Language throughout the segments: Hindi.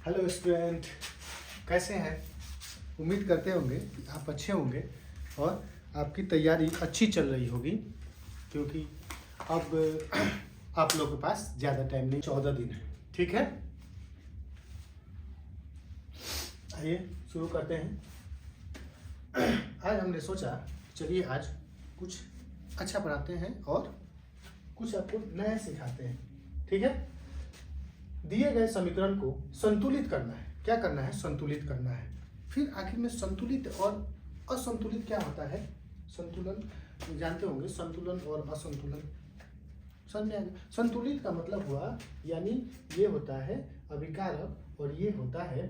हेलो स्टूडेंट, कैसे हैं? उम्मीद करते होंगे कि आप अच्छे होंगे और आपकी तैयारी अच्छी चल रही होगी, क्योंकि अब आप लोगों के पास ज़्यादा टाइम नहीं, 14 दिन है। ठीक है, आइए शुरू करते हैं। आज हमने सोचा चलिए आज कुछ अच्छा पढ़ाते हैं और कुछ आपको नया सिखाते हैं। ठीक है, दिए गए समीकरण को संतुलित करना है। क्या करना है? संतुलित करना है। फिर आखिर में संतुलित और असंतुलित क्या होता है? संतुलन जानते होंगे, संतुलन और असंतुलन समझ में आ गया। संतुलित का मतलब हुआ यानी ये होता है अभिकारक और ये होता है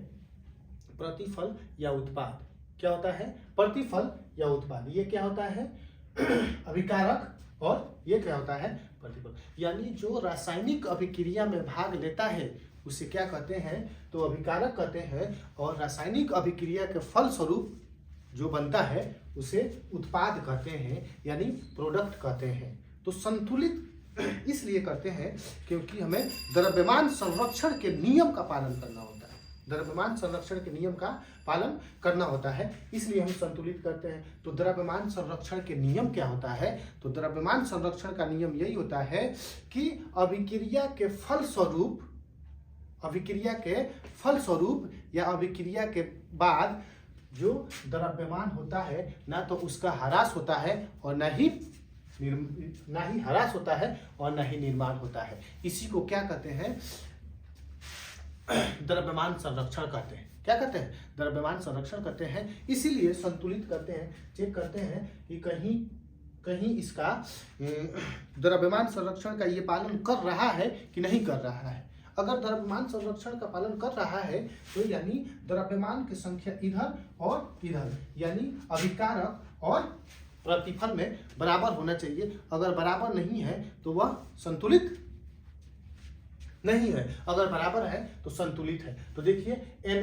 प्रतिफल या उत्पाद। क्या होता है? प्रतिफल या उत्पाद। ये क्या होता है? अभिकारक, और ये क्या होता है? प्रतिफल। यानी जो रासायनिक अभिक्रिया में भाग लेता है उसे क्या कहते हैं? तो अभिकारक कहते हैं, और रासायनिक अभिक्रिया के फलस्वरूप जो बनता है उसे उत्पाद कहते हैं, यानी प्रोडक्ट कहते हैं। तो संतुलित इसलिए करते हैं क्योंकि हमें द्रव्यमान संरक्षण के नियम का पालन करना होता है। द्रव्यमान संरक्षण के नियम का पालन करना होता है, इसलिए हम संतुलित करते हैं। तो द्रव्यमान संरक्षण के नियम क्या होता है? तो द्रव्यमान संरक्षण का नियम यही होता है कि अभिक्रिया के फलस्वरूप या अभिक्रिया के बाद जो द्रव्यमान होता है ना तो उसका ह्रास होता है और ना ही ह्रास होता है और ना ही निर्माण होता है। इसी को क्या कहते हैं? द्रव्यमान संरक्षण कहते हैं। क्या कहते हैं? द्रव्यमान संरक्षण कहते हैं। इसीलिए संतुलित करते हैं, चेक करते हैं कि कहीं इसका द्रव्यमान संरक्षण का ये पालन कर रहा है कि नहीं कर रहा है। अगर द्रव्यमान संरक्षण का पालन कर रहा है तो यानी द्रव्यमान की संख्या इधर और इधर, यानी अभिकारक और प्रतिफल में बराबर होना चाहिए। अगर बराबर नहीं है तो वह संतुलित नहीं है, अगर बराबर है तो संतुलित है। तो देखिए Na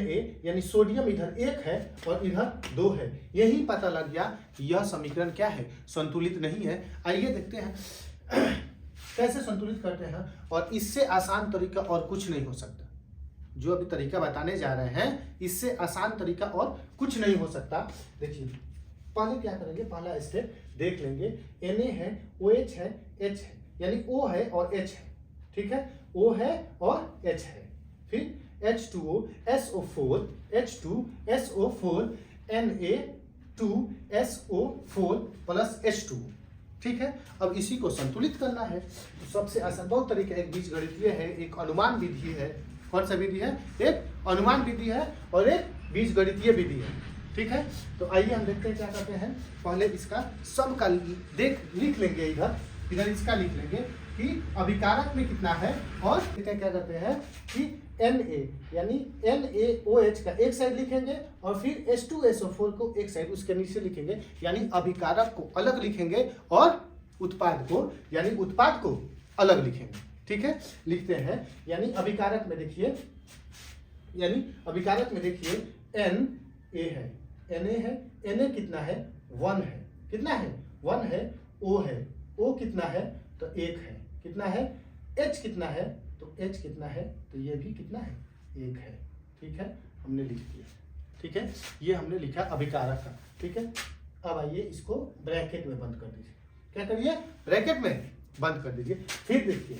यानी सोडियम इधर 1 है और इधर 2 है। यही पता लग गया कि यह समीकरण क्या है? संतुलित नहीं है। आइए देखते हैं कैसे संतुलित करते हैं, और इससे आसान तरीका और कुछ नहीं हो सकता। जो अभी तरीका बताने जा रहे हैं इससे आसान तरीका और कुछ नहीं हो सकता। देखिए पहले क्या करेंगे, पहला स्टेप देख लेंगे। Na है, OH है, H है, यानी O है और H है। ठीक है, O है और H है। फिर H2O SO4 H2SO4 Na2SO4 plus H2। ठीक है, अब इसी को संतुलित करना है। तो सबसे आसान बहुत तरीका, एक बीजगणितीय है, एक अनुमान विधि है। कौन सा विधि है? एक अनुमान विधि है और एक बीजगणितीय विधि है। ठीक है, तो आइए हम देखते हैं क्या करते हैं। पहले इसका सब का लिख लेंगे, इधर इसका लिख लेंगे कि अभिकारक में कितना है, और क्या करते हैं कि Na यानी NaOH का एक साइड लिखेंगे और फिर H2SO4 को एक साइड उसके नीचे लिखेंगे, यानी अभिकारक को अलग लिखेंगे और उत्पाद को अलग लिखेंगे। ठीक है, लिखते हैं। यानी अभिकारक में देखिए Na है, Na कितना है? 1 है। कितना है? 1 है। O है, O कितना है? तो 1 है। कितना है? H कितना है? तो H कितना है? तो ये भी कितना है? 1 है। ठीक है, हमने लिख दिया। ठीक है, ये हमने लिखा अभिकारक का। ठीक है, अब आइए इसको ब्रैकेट में बंद कर दीजिए। क्या करिए? ब्रैकेट में बंद कर दीजिए। फिर देखिए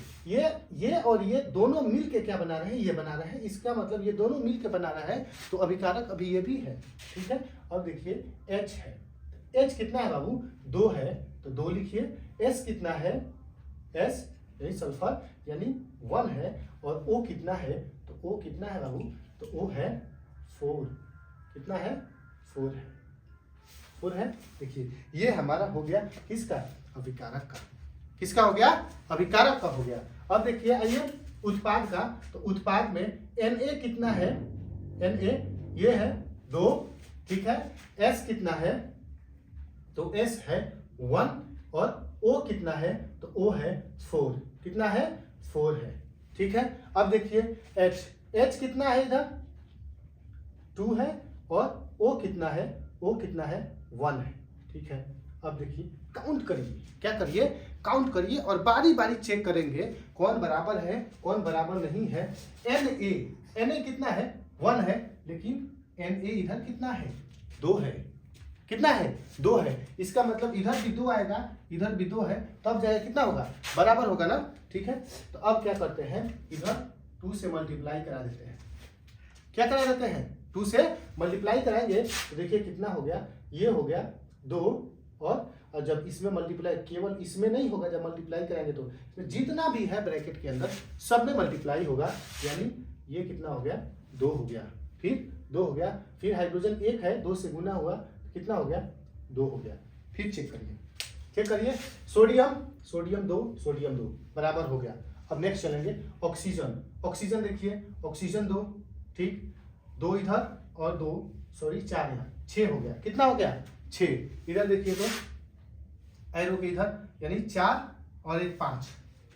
ये और ये दोनों मिल के क्या बना रहे हैं? ये बना रहे हैं। इसका मतलब ये दोनों मिल के बना रहा है, तो अभिकारक अभी ये भी है। ठीक है, अब देखिए H है, H कितना है बाबू? 2 है, तो 2 लिखिए। S कितना है? S यही सल्फर यानी 1 है, और O कितना है? तो O कितना है बाबू? तो O है 4। कितना है? 4 है। 4 है। देखिए ये हमारा हो गया किसका? अभिकारक का। किसका हो गया? अभिकारक का हो गया। अब देखिए आइए उत्पाद का। तो उत्पाद में Na कितना है? Na ये है 2। ठीक है, S कितना है? तो S है 1, और O कितना है? तो O है 4। कितना है? 4 है। ठीक है, अब देखिए H कितना है? इधर 2 है, और O कितना है? O कितना है? 1 है। ठीक है, अब देखिए काउंट करिए। क्या करिए? काउंट करिए और बारी बारी चेक करेंगे कौन बराबर है कौन बराबर नहीं है। एन ए कितना है 1 है, लेकिन एन ए इधर कितना है 2 है। कितना है 2 है, इसका मतलब इधर भी 2 आएगा इधर भी 2 है, तब जाएगा कितना होगा बराबर होगा ना। ठीक है, तो अब क्या करते हैं इधर 2 से मल्टीप्लाई करा देते हैं। क्या करा देते हैं 2 से मल्टीप्लाई कराएंगे तो देखिए कितना हो गया, ये हो गया 2 और जब इसमें मल्टीप्लाई केवल इसमें नहीं होगा, जब मल्टीप्लाई कराएंगे तो इसमें जितना भी है ब्रैकेट के अंदर सब में मल्टीप्लाई होगा, यानी ये कितना हो गया 2 हो गया, फिर 2 हो गया, फिर हाइड्रोजन 1 है 2 से गुना हुआ कितना हो गया 2 हो गया। फिर चेक करिए सोडियम 2 बराबर हो गया। अब नेक्स्ट चलेंगे ऑक्सीजन देखिए ऑक्सीजन 2, ठीक 2 इधर और 4 यहाँ 6 हो गया। कितना हो गया 6, इधर देखिए तो एरो के इधर यानी 4 और 1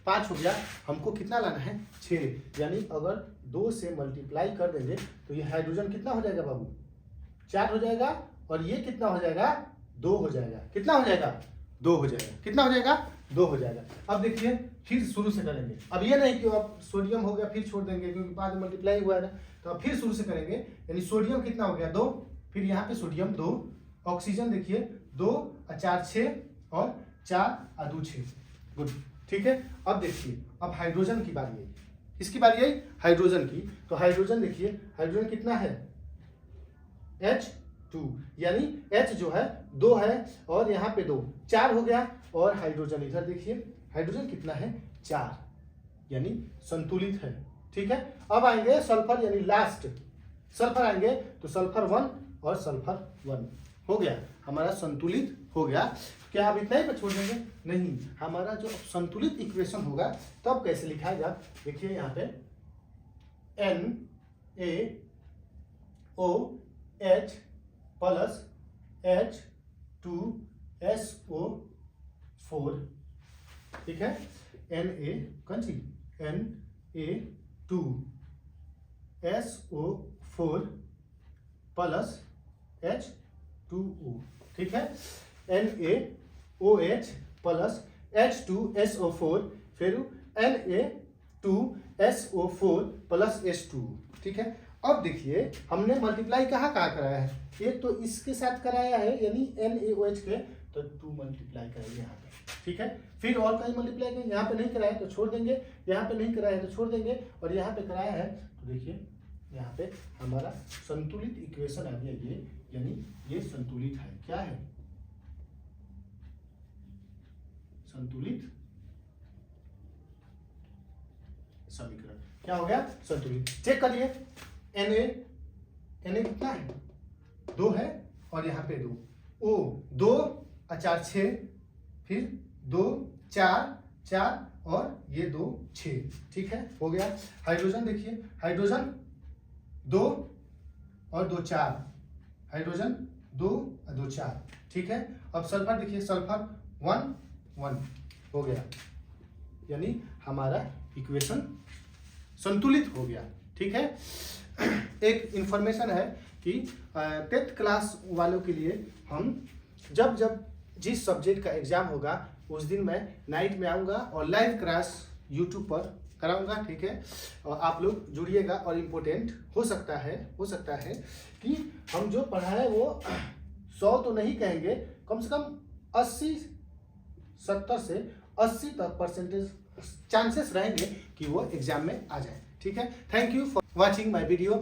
5 हो गया। हमको कितना लाना है 6, यानी अगर 2 से मल्टीप्लाई कर देंगे तो ये हाइड्रोजन कितना हो जाएगा बाबू 4 हो जाएगा, और ये कितना हो जाएगा 2 हो जाएगा। कितना हो जाएगा 2 हो जाएगा। कितना हो जाएगा 2 हो जाएगा। अब देखिए फिर शुरू से करेंगे, अब ये नहीं कि अब सोडियम हो गया फिर छोड़ देंगे क्योंकि बाद में मल्टीप्लाई हुआ है ना, तो अब फिर शुरू से करेंगे, यानी सोडियम कितना हो गया 2, फिर यहाँ पे सोडियम 2, ऑक्सीजन देखिए 2 और 4 6 और 4 और 2 6, गुड। ठीक है, अब देखिए अब हाइड्रोजन की बारी है, किसकी बारी है हाइड्रोजन की। तो हाइड्रोजन देखिए हाइड्रोजन कितना है H2, यानी H जो है 2 है और यहाँ पे 2 4 हो गया, और हाइड्रोजन इधर देखिए हाइड्रोजन कितना है 4, यानी संतुलित है। ठीक है, अब आएंगे सल्फर यानी लास्ट सल्फर आएंगे, तो सल्फर 1 और सल्फर 1 हो गया हमारा संतुलित हो गया। क्या आप इतना ही पे छोड़ देंगे? नहीं, हमारा जो संतुलित इक्वेशन होगा तब कैसे लिखाएगा, देखिए यहाँ पे NaOH प्लस H2SO4, ठीक है, Na2SO4 प्लस H2O, ठीक है, NaOH प्लस H2SO4 फिर Na2SO4 प्लस H2O, ठीक है। अब देखिए हमने मल्टीप्लाई कहाँ कराया है, एक तो इसके साथ कराया है यानी NaOH के, तो 2 मल्टीप्लाई कराइए यहाँ पे, ठीक है। फिर और कहीं मल्टीप्लाई करेंगे, यहाँ पे नहीं कराया तो छोड़ देंगे, यहाँ पे नहीं कराया तो छोड़ देंगे, और यहाँ पे कराया है तो देखिए यहाँ पे हमारा संतुलित इक्वेशन आ गया ये, यानी ये संतुलित है। क्या है संतुलित समीकरण, क्या हो गया संतुलित। चेक करिए Na कितना है 2 है और यहाँ पे 2, O 2 और 4 6, फिर 2 4 4 और ये 2 6, ठीक है, हो गया। हाइड्रोजन देखिए हाइड्रोजन 2 और 2 4, हाइड्रोजन 2 और 2 4, ठीक है। अब सल्फर देखिए सल्फर 1 1 हो गया, यानी हमारा इक्वेशन संतुलित हो गया, ठीक है। एक इंफॉर्मेशन है कि 10th क्लास वालों के लिए हम जब जिस सब्जेक्ट का एग्जाम होगा उस दिन मैं नाइट में आऊँगा और लाइव क्लास यूट्यूब पर कराऊंगा, ठीक है। और आप लोग जुड़िएगा, और इम्पोर्टेंट हो सकता है कि हम जो पढ़ाए वो 100 तो नहीं कहेंगे, कम से कम 70 से 80 तक परसेंटेज चांसेस रहेंगे कि वो एग्जाम में आ जाए, ठीक है। Thank you for watching my video.